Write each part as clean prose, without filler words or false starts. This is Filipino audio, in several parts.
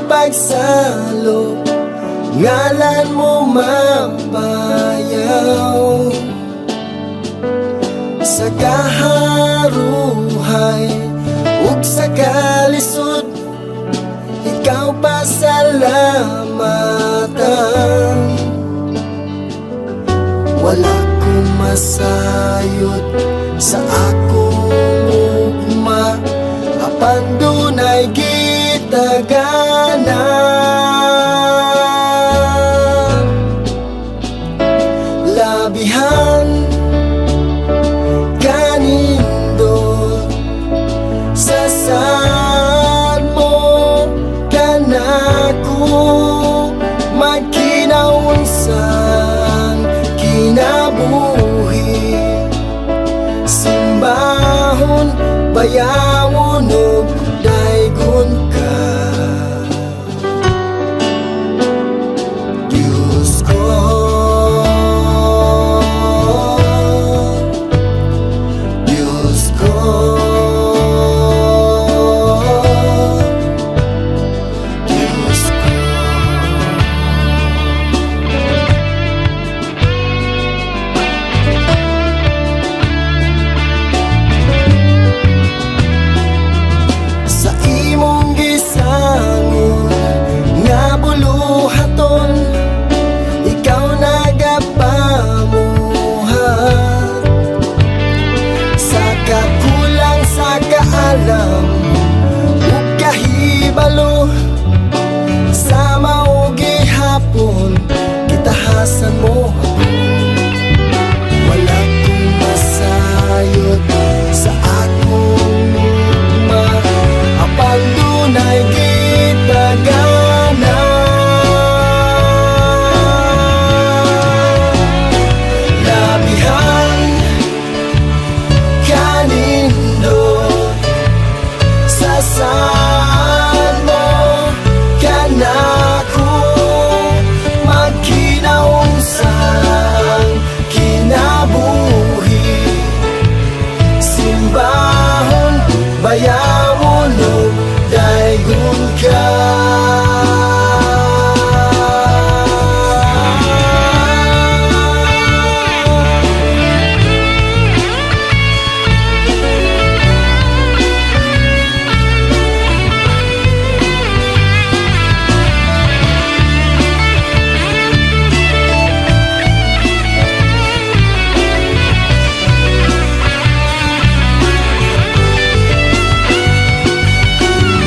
pagsalo, ngalan mo mapayaw. Sa kaharuhay ug sa kalisod, ikaw pasalamatan. Wala kong masayod sa akong ugma, apan dunay gitagana. Labihan kanindot sa sad mo kanako, magkinaunsan kinabuhi, simbahon bayawon ug daygon ka. Diyos ko, Diyos ko, Diyos ko. Sa imong gisangon nga buluhaton, ikaw nagapamuhat. Sa kakulang sa kaalam ug kahibalo, sa mao gihapon gitahasan mo ako. Wala kong masayod sa akong ugma, apan dunay gitagana. Labihan kanindot sa sad mo kanako, magkinaunsan kinabuhi, simbahon bayawon ug daygon ka.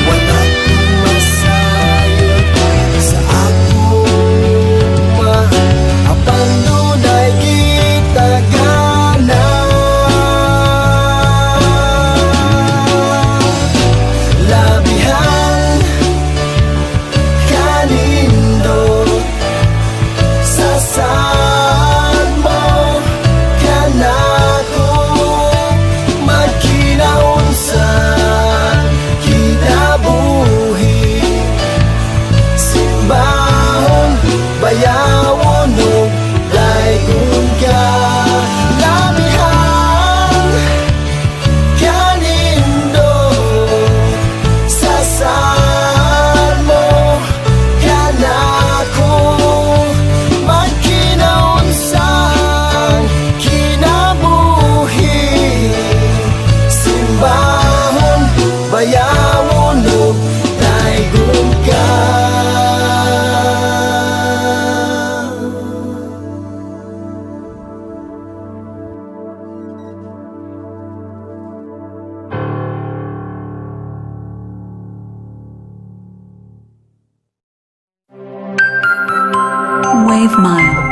Wala kong masayod sa akong ugma, apan dunay gitagana. Labihan kanindot sa sad mo kanako, magkinaunsan kinabuhi, simbahon bayawon ug daygon ka. Labihan kanindot sa sad mo kanako, magkinaunsan kinabuhi, simbahon bayawon ug daygon ka. Wave Mile.